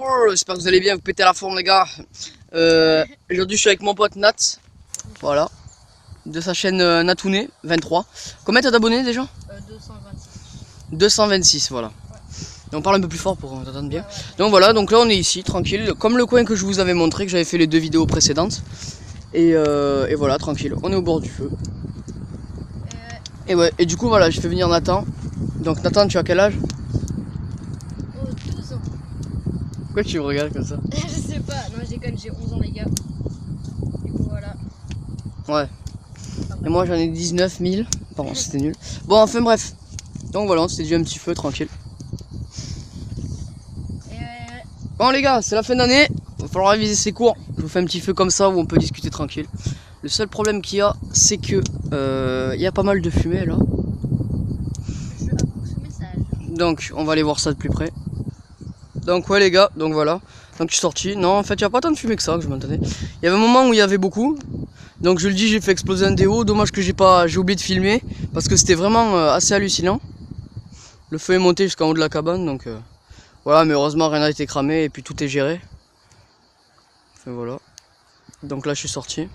Oh, j'espère que vous allez bien, vous pétez la forme les gars. Aujourd'hui je suis avec mon pote Nat, voilà, de sa chaîne Natouné 23. Combien t'as d'abonnés déjà? 226. 226, voilà. Ouais. Et on parle un peu plus fort pour qu'on t'entende bien. Ouais. Donc voilà, donc là on est ici, tranquille, comme le coin que je vous avais montré, que j'avais fait les 2 vidéos précédentes. Et voilà, tranquille, on est au bord du feu. Et ouais, et du coup voilà, je fais venir Nathan. Donc Nathan, tu as quel âge? 12 ans. Pourquoi tu me regardes comme ça? Je sais pas, non je déconne, j'ai 11 ans les gars. Du coup voilà. Ouais. Et moi j'en ai 19 000. Pardon, c'était nul. Bon, enfin bref. Donc voilà, on s'était dit un petit feu tranquille. Bon les gars, c'est la fin d'année. Il va falloir réviser ses cours. Je vous fais un petit feu comme ça où on peut discuter tranquille. Le seul problème qu'il y a, c'est que il y a pas mal de fumée là. Je approve ce message. Donc on va aller voir ça de plus près. Donc ouais les gars, donc voilà. Donc je suis sorti. Non, en fait il n'y a pas tant de fumée que ça, que je m'entendais. Il y avait un moment où il y avait beaucoup. Donc je le dis, j'ai fait exploser un déo. Dommage que j'ai oublié de filmer. Parce que c'était vraiment assez hallucinant. Le feu est monté jusqu'en haut de la cabane. Donc voilà, mais heureusement rien n'a été cramé et puis tout est géré. Enfin voilà. Donc là je suis sorti.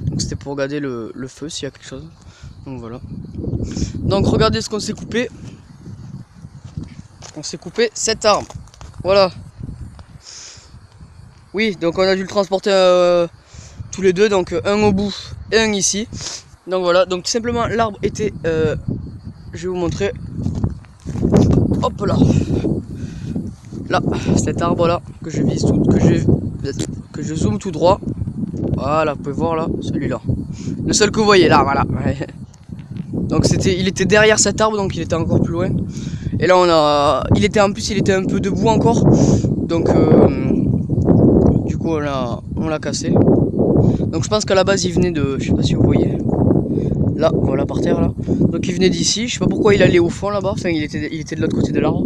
Donc c'était pour regarder le feu s'il y a quelque chose. Donc voilà. Donc regardez ce qu'on s'est coupé. On s'est coupé cet arbre. Voilà. Oui, donc on a dû le transporter tous les deux, donc un au bout et un ici. Donc voilà, donc tout simplement l'arbre était, je vais vous montrer. Hop là. Là, cet arbre là que je vise tout, que je zoome tout droit. Voilà, vous pouvez voir là, celui-là. Le seul que vous voyez là, voilà. Donc il était derrière cet arbre, donc il était encore plus loin. Et là il était un peu debout encore. Donc du coup on l'a cassé. Donc je pense qu'à la base il venait de, je sais pas si vous voyez, là, voilà par terre là. Donc il venait d'ici, je sais pas pourquoi il allait au fond là-bas, enfin il était de l'autre côté de l'arbre.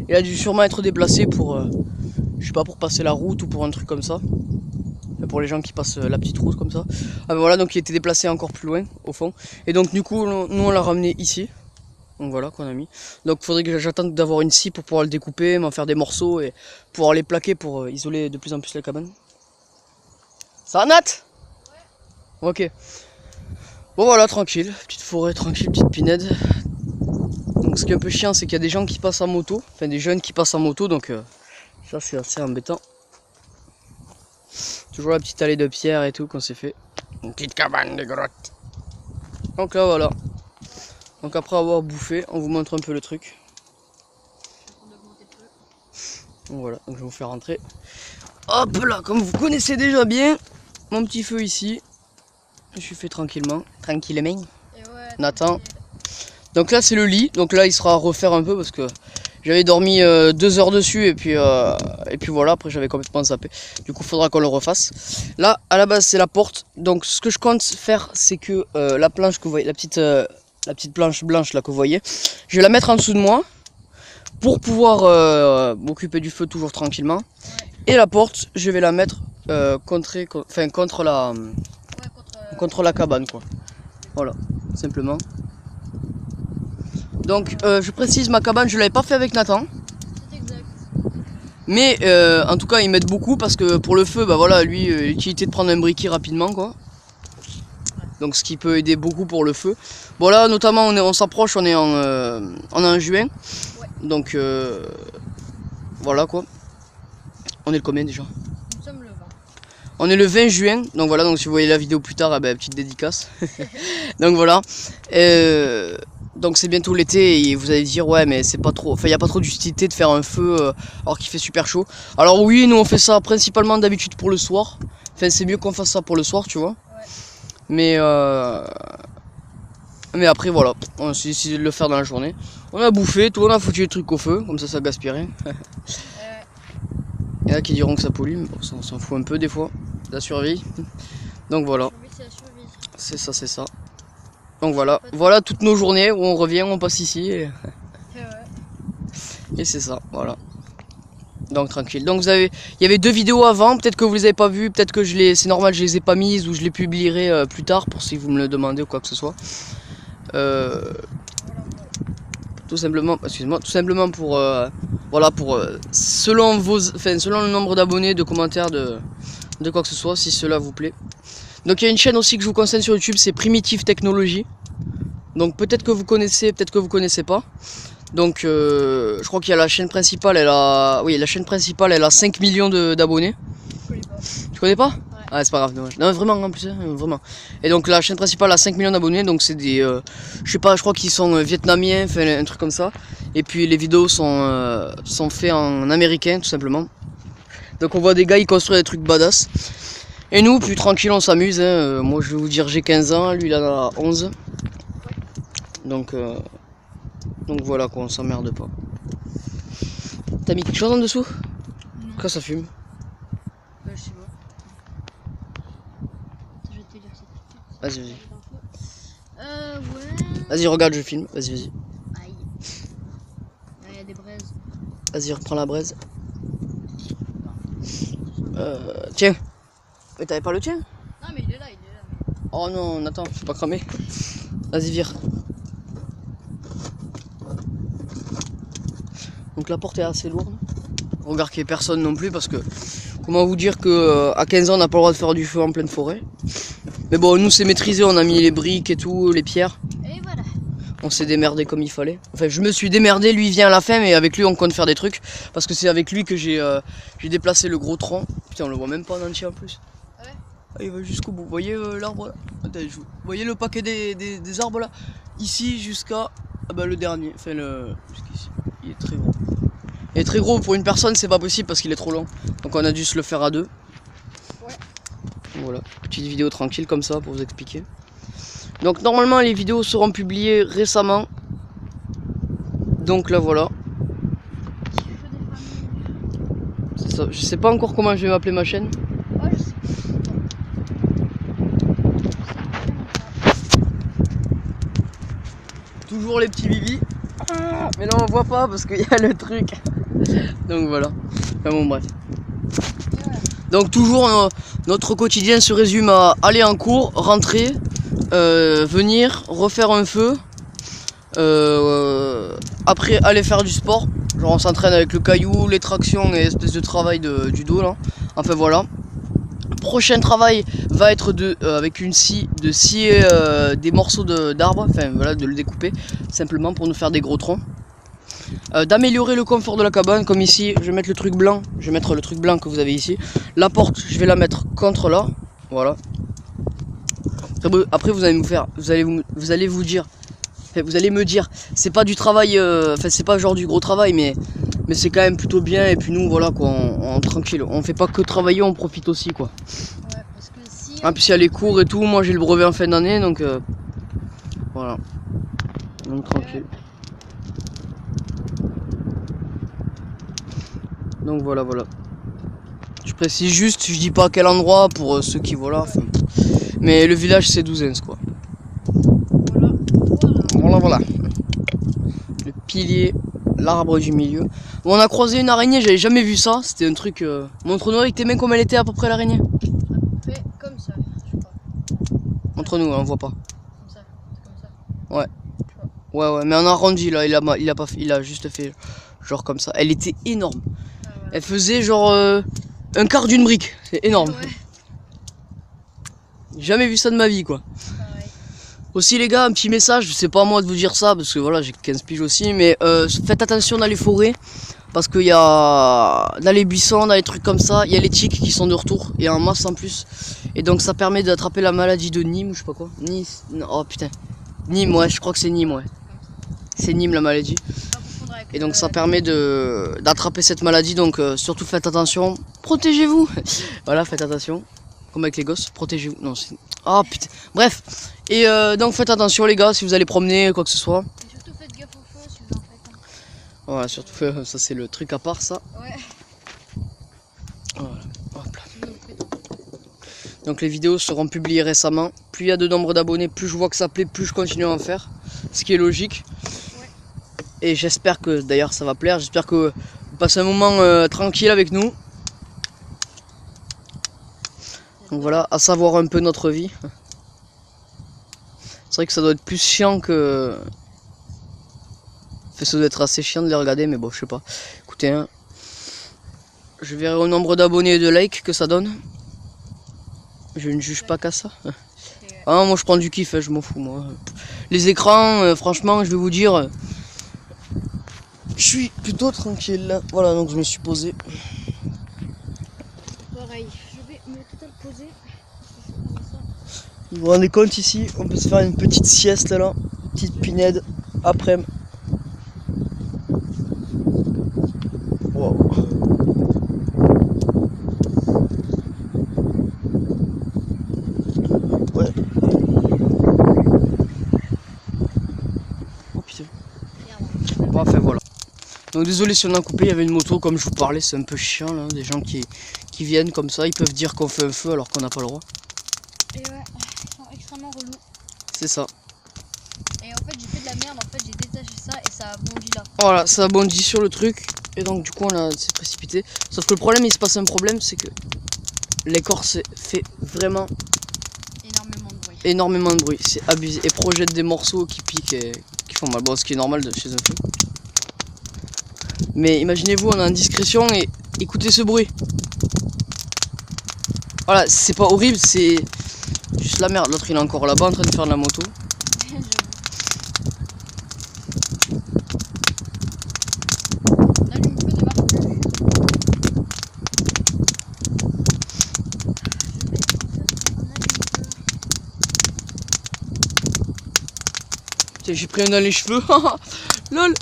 Il a dû sûrement être déplacé pour, je sais pas, pour passer la route ou pour un truc comme ça. Pour les gens qui passent la petite route comme ça. Ah ben voilà, donc il était déplacé encore plus loin au fond. Et donc du coup nous on l'a ramené ici. Donc voilà qu'on a mis. Donc il faudrait que j'attende d'avoir une scie pour pouvoir le découper, m'en faire des morceaux et pouvoir les plaquer pour isoler de plus en plus la cabane. Ça va Nat? Ouais. Ok. Bon voilà, tranquille. Petite forêt tranquille, petite pinède. Donc ce qui est un peu chiant, c'est qu'il y a des gens qui passent en moto. Enfin des jeunes qui passent en moto, donc ça c'est assez embêtant. Toujours la petite allée de pierre et tout qu'on s'est fait. Une petite cabane de grotte. Donc là voilà. Donc après avoir bouffé, on vous montre un peu le truc. Donc voilà, donc je vais vous faire rentrer. Hop là, comme vous connaissez déjà bien, mon petit feu ici. Je suis fait tranquillement. Tranquillement. Nathan. Donc là c'est le lit. Donc là il sera à refaire un peu parce que j'avais dormi 2 heures dessus et puis voilà, après j'avais complètement zappé. Du coup il faudra qu'on le refasse. Là à la base c'est la porte. Donc ce que je compte faire c'est que la planche que vous voyez, la petite planche blanche là que vous voyez, je vais la mettre en dessous de moi pour pouvoir m'occuper du feu toujours tranquillement. Ouais. Et la porte je vais la mettre contre la cabane quoi. Voilà, simplement. Donc je précise, ma cabane je l'avais pas fait avec Nathan. C'est exact. Mais en tout cas ils m'aident beaucoup parce que pour le feu, bah voilà, lui l'utilité de prendre un briquet rapidement quoi. Donc ce qui peut aider beaucoup pour le feu. Bon là notamment on s'approche, on est en juin. Ouais. Donc voilà quoi. On est le combien déjà? Nous sommes le 20. On est le 20 juin, donc voilà, donc si vous voyez la vidéo plus tard, petite dédicace. Donc voilà. Donc c'est bientôt l'été et vous allez dire ouais mais c'est pas trop, enfin il n'y a pas trop d'utilité de faire un feu alors qu'il fait super chaud. Alors oui, nous on fait ça principalement d'habitude pour le soir. Enfin c'est mieux qu'on fasse ça pour le soir, tu vois. Ouais. Mais après voilà, on s'est décidé de le faire dans la journée. On a bouffé, tout, on a foutu les trucs au feu, comme ça gaspille rien. Il y en a qui diront que ça pollue, mais bon, ça, on s'en fout un peu des fois. La survie. Donc voilà. C'est ça, c'est ça. Donc voilà. Voilà toutes nos journées où on revient, on passe ici. Et c'est ça, voilà. Donc tranquille. Donc il y avait 2 vidéos avant, peut-être que vous les avez pas vues, peut-être que c'est normal, je les ai pas mises ou je les publierai plus tard pour si vous me le demandez ou quoi que ce soit. Tout simplement, excusez-moi, tout simplement pour voilà, pour selon selon le nombre d'abonnés, de commentaires, de quoi que ce soit, si cela vous plaît. Donc il y a une chaîne aussi que je vous conseille sur YouTube, c'est Primitive Technology. Donc peut-être que vous connaissez, peut-être que vous connaissez pas. Donc je crois qu'il y a la chaîne principale, la chaîne principale, elle a 5 millions d'abonnés. Je connais pas. Tu connais pas? Ouais. Ah, c'est pas grave, dommage. Non, vraiment, en plus, hein, vraiment. Et donc la chaîne principale a 5 millions d'abonnés, donc c'est des, je sais pas, je crois qu'ils sont vietnamiens, enfin un truc comme ça. Et puis les vidéos sont faites en américain, tout simplement. Donc on voit des gars, ils construisent des trucs badass. Et nous, plus tranquille, on s'amuse. Hein. Moi, je vais vous dire, j'ai 15 ans, lui, il en a 11. Donc voilà, quoi, on s'emmerde pas. T'as mis quelque chose en dessous? Non. Pourquoi ça fume? Bah, je sais pas. Je vais te dire ça. Vas-y, vas-y. Ouais. Vas-y, regarde, je filme. Vas-y, vas-y. Aïe. Il y a des braises. Vas-y, reprends la braise. Tiens. Mais t'avais pas le tien? Non, mais il est là, il est là. Oh non, attends, je suis pas cramé. Vas-y, vire. Donc la porte est assez lourde. Regarde qu'il n'y ait personne non plus parce que comment vous dire que à 15 ans on n'a pas le droit de faire du feu en pleine forêt. Mais bon, nous c'est maîtrisé, on a mis les briques et tout, les pierres. Et voilà. On s'est démerdé comme il fallait. Enfin, je me suis démerdé, lui il vient à la fin, mais avec lui on compte faire des trucs. Parce que c'est avec lui que j'ai déplacé le gros tronc. Putain, on le voit même pas en entier en plus. Ouais. Ah, il va jusqu'au bout. Vous voyez l'arbre là? Attendez, vous voyez le paquet des arbres là? Ici jusqu'à le dernier. Enfin, jusqu'ici. Il est très gros. Il est très gros pour une personne, c'est pas possible parce qu'il est trop long. Donc on a dû se le faire à deux. Ouais. Voilà, petite vidéo tranquille comme ça pour vous expliquer. Donc normalement les vidéos seront publiées récemment. Donc là voilà. C'est ça. Je sais pas encore comment je vais m'appeler ma chaîne. Oh, je sais Toujours les petits bibis. Mais là on voit pas parce qu'il y a le truc. Donc voilà. Enfin bon bref. Donc toujours notre quotidien se résume à aller en cours, rentrer, venir, refaire un feu. Après aller faire du sport. Genre on s'entraîne avec le caillou, les tractions et espèce de travail du dos là. Enfin voilà. Prochain travail va être avec une scie, de scier des morceaux d'arbre, enfin voilà, de le découper simplement pour nous faire des gros troncs. D'améliorer le confort de la cabane, comme ici, je vais mettre le truc blanc, je vais mettre le truc blanc que vous avez ici. La porte, je vais la mettre contre là, voilà. Après vous allez me faire, vous allez vous dire, enfin, vous allez me dire, c'est pas du travail, enfin c'est pas genre du gros travail, mais c'est quand même plutôt bien. Et puis nous voilà quoi, on tranquille, on fait pas que travailler, on profite aussi quoi. Ouais, parce que si. Ah, puis il y a les cours et tout, moi j'ai le brevet en fin d'année donc voilà. Donc tranquille. Donc voilà. Je précise juste, je dis pas à quel endroit pour ceux qui voilà. Enfin, mais le village c'est Douzens quoi. Voilà. Le pilier, l'arbre du milieu. Bon, on a croisé une araignée, j'avais jamais vu ça. C'était un truc. Montre-nous avec tes mains comme elle était à peu près l'araignée. Fait comme ça, je crois. Montre-nous, on voit pas. Comme ça, comme ça. Ouais. Ouais, mais on a arrondi là, il a juste fait genre comme ça. Elle était énorme. Ah, voilà. Elle faisait genre un quart d'une brique. C'est énorme. Ouais. J'ai jamais vu ça de ma vie quoi. Pareil. Aussi les gars, un petit message, c'est pas à moi de vous dire ça parce que voilà, j'ai 15 piges aussi, mais faites attention dans les forêts parce qu'il y a dans les buissons, dans les trucs comme ça, il y a les tiques qui sont de retour et en masse en plus. Et donc ça permet d'attraper la maladie de Nîmes ou je sais pas quoi. Nice. Non, oh putain. Nîmes, ouais, je crois que c'est Nîmes, ouais. C'est Nîmes la maladie. Et donc ça permet d'attraper cette maladie, donc surtout faites attention. Protégez-vous. Voilà, faites attention. Comme avec les gosses, protégez-vous. Non, c'est... Oh putain. Bref. Et donc faites attention les gars, si vous allez promener, quoi que ce soit. Et surtout faites gaffe au feu si vous en faites. Voilà, surtout ça c'est le truc à part ça. Ouais. Voilà. Hop là. Donc les vidéos seront publiées récemment. Plus il y a de nombre d'abonnés, plus je vois que ça plaît, plus je continue à en faire. Ce qui est logique. Ouais. Et j'espère que d'ailleurs ça va plaire. J'espère que vous passez un moment tranquille avec nous. Donc voilà, à savoir un peu notre vie. C'est vrai que ça doit être plus chiant que... Ça doit être assez chiant de les regarder, mais bon, je sais pas. Écoutez, hein, je verrai au nombre d'abonnés et de likes que ça donne. Je ne juge pas qu'à ça. Ah, moi je prends du kiff, hein, je m'en fous moi. Les écrans, franchement, je vais vous dire, je suis plutôt tranquille là. Voilà, donc je me suis posé. Pareil, je vais me total poser. Vous vous rendez compte ici, on peut se faire une petite sieste là, petite pinède après. Wow. Ouais. Oh putain. Bon, enfin voilà. Donc désolé si on a coupé, il y avait une moto comme je vous parlais, c'est un peu chiant là, des gens qui viennent comme ça, ils peuvent dire qu'on fait un feu alors qu'on n'a pas le droit. Et ouais, ils sont extrêmement relous. C'est ça. Et en fait j'ai fait de la merde, en fait j'ai détaché ça et ça a bondi là. Voilà, ça a bondi sur le truc et donc du coup on s'est précipité. Sauf que le problème, il se passe un problème, c'est que l'écorce fait vraiment Énormément de bruit. c'est abusé et projette des morceaux qui piquent et qui font mal. Bon, ce qui est normal chez un feu. Mais imaginez-vous, on est en discrétion et écoutez ce bruit. Voilà, c'est pas horrible, c'est juste la merde. L'autre il est encore là-bas en train de faire de la moto. J'ai pris un dans les cheveux. Lol.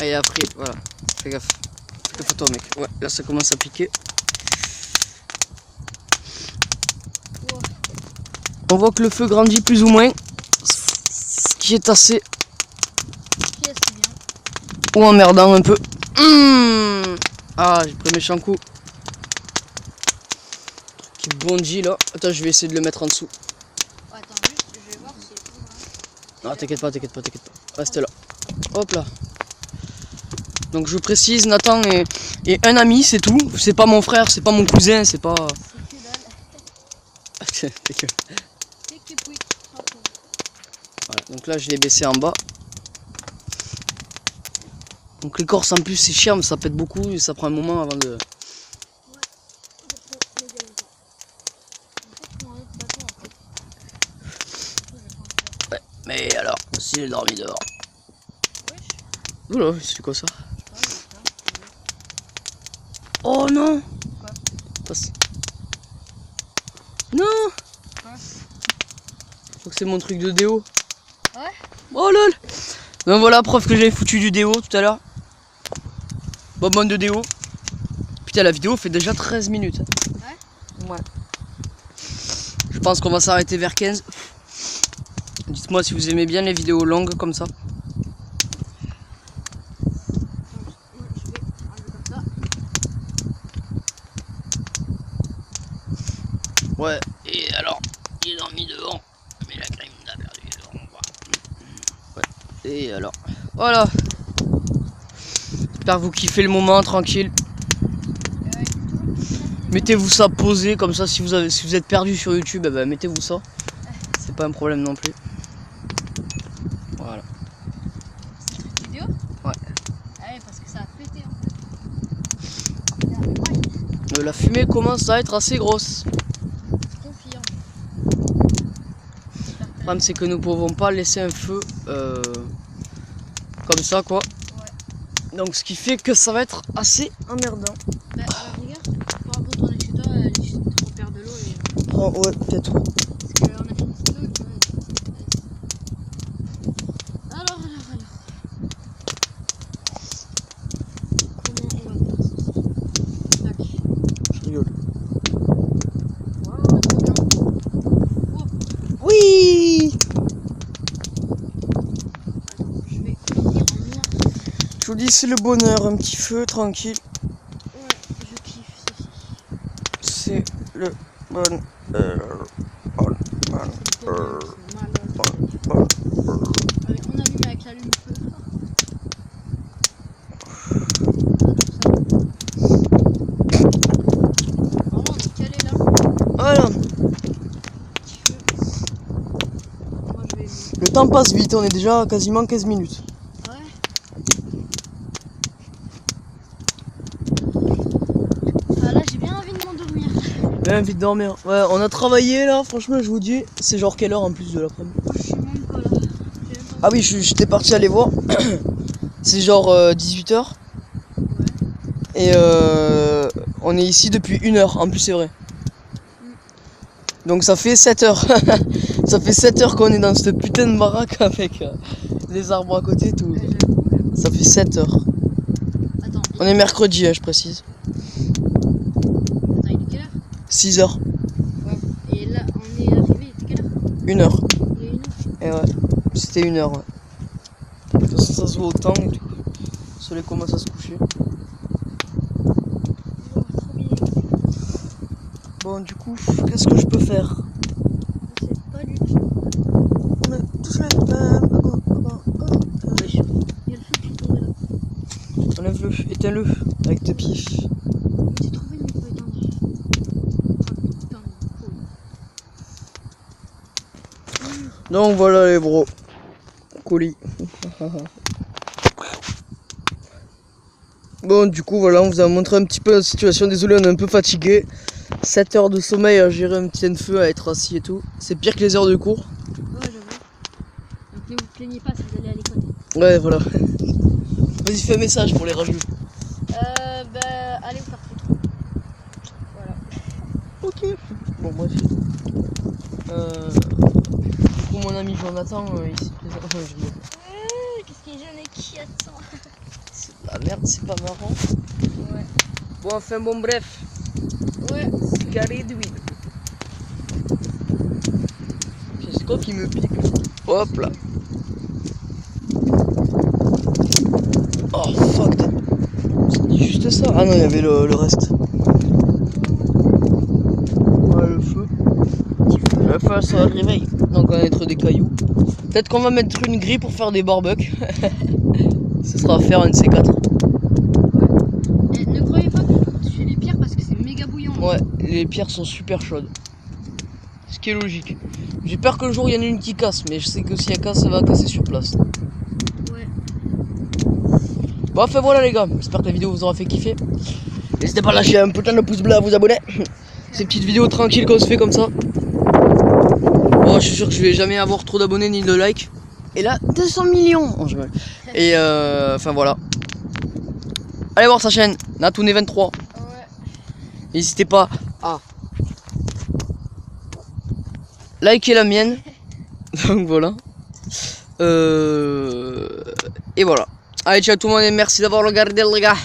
Et après, voilà. Fais gaffe. Fais gaffe à toi, mec. Ouais, là ça commence à piquer. On voit que le feu grandit plus ou moins. Ce qui est assez. Ou emmerdant un peu. Ah, j'ai pris méchant coup. Qui bondit là. Attends, je vais essayer de le mettre en dessous. Attends, juste, je vais voir si c'est tout. Ah, t'inquiète pas. Reste là. Hop là. Donc je vous précise, Nathan est un ami, c'est tout. C'est pas mon frère, c'est pas mon cousin, c'est pas. C'est que dalle. Voilà, donc là je l'ai baissé en bas. Donc l'écorce en plus c'est chiant, mais ça pète beaucoup et ça prend un moment avant de. Ouais, mais alors, s'il est dormi dehors. Oula, c'est quoi ça? Oh non! Quoi? Passe. Non! Quoi? Je crois que c'est mon truc de déo. Ouais? Oh lol! Donc voilà, preuve que j'avais foutu du déo tout à l'heure. Bonbonne de déo. Putain, la vidéo fait déjà 13 minutes. Ouais? Ouais. Je pense qu'on va s'arrêter vers 15. Dites-moi si vous aimez bien les vidéos longues comme ça. Ouais, et alors, il est dormi devant, mais la crème n'a perdu devant. Ouais, et alors, voilà. J'espère que vous kiffez le moment, tranquille. Mettez-vous ça posé, comme ça, si vous êtes perdu sur YouTube, eh ben, mettez-vous ça. C'est pas un problème non plus. Voilà. Vidéo? Ouais. Ouais, parce que ça a pété en fait. La fumée commence à être assez grosse. Confirme. Le problème c'est que nous pouvons pas laisser un feu comme ça quoi. Ouais. Donc ce qui fait que ça va être assez emmerdant. Bah regarde, pour retourner chez toi, on perd de l'eau et... Oh, ouais, peut-être. Parce qu'on a fini cette eau, tu vois. Alors. Comment on va faire ça? Tac. Je rigole. Wow, trop bien. Oh. Oui! Attends, je vais finir en noir. Je vous dis, c'est le bonheur, un petit feu tranquille. Ouais, je kiffe ceci. C'est le bonheur. Avec mon allume avec l'allume-feu. Vraiment, on est calé là. Voilà. Petit feu. Moi, je vais... Le temps passe vite, on est déjà à quasiment 15 minutes. J'ai envie de dormir. Ouais, on a travaillé là, franchement, je vous dis, c'est genre quelle heure en plus de l'après-midi? Je suis même pas là. Ah oui, j'étais parti aller voir. C'est genre 18h. Et on est ici depuis 1h, en plus c'est vrai. Donc ça fait 7h. Ça fait 7h qu'on est dans cette putain de baraque avec les arbres à côté et tout. Ça fait 7h. Attends, On est mercredi, je précise. il est quelle heure? 6h. Ouais. Et là, on est arrivé, il était quelle heure? 1h. Il y a 1h. Et ouais, c'était 1h. Ouais. De toute façon, ça se voit au temps et tout. Le soleil commence à se coucher. Oh, trop bien. Bon, du coup, qu'est-ce que je peux faire? Je sais pas du tout. On est tous les mêmes. Wesh, il y a le feu qui est tombé là. Enlève-le, éteins-le avec tes pieds. J'ai trouvé une micro étendue. Putain, Donc voilà les bros. Colis. Bon, du coup, voilà, on vous a montré un petit peu la situation. Désolé, on est un peu fatigué. 7 heures de sommeil à gérer un petit feu, à être assis et tout. C'est pire que les heures de cours. ouais, j'avoue. Donc ne vous plaignez pas si vous allez à l'école. Ouais, voilà. Vas-y, fais un message pour les rageux. Bah, allez vous faire foutre. Voilà. Ok. Bon, bref. Du coup, mon ami Jonathan, ici présent. Enfin, je rigole. Qu'est-ce qu'il y a jeune et qui attend? C'est la merde, c'est pas marrant. Ouais. Bon, enfin, bon, bref. Ouais. C'est carré d'huile. C'est quoi qui me pique? Hop là. Oh fuck. C'est juste ça. Ah non, il y avait le reste. Ouais, le feu. Le feu, ça réveille. Donc on va mettre des cailloux. Peut-être qu'on va mettre une grille pour faire des barbecues. Ce sera à faire un de ces quatre. Et ne croyez pas qu'il faut tuer les pierres parce que c'est méga bouillant. Ouais, les pierres sont super chaudes. Ce qui est logique. J'ai peur qu'un jour il y en ait une qui casse, mais je sais que si elle casse, ça va casser sur place. Ouais. Bon, enfin voilà les gars, j'espère que la vidéo vous aura fait kiffer. N'hésitez pas à lâcher un putain de pouce bleu, à vous abonner. Ces petites vidéos tranquilles qu'on se fait comme ça. Bon, je suis sûr que je vais jamais avoir trop d'abonnés ni de likes. Et là, 200 millions. Oh, je rigole. Et enfin voilà. Allez voir sa chaîne, Natoune23. Ouais. N'hésitez pas à liker la mienne. Donc voilà. Et voilà. Allez, ciao tout le monde et merci d'avoir regardé les gars.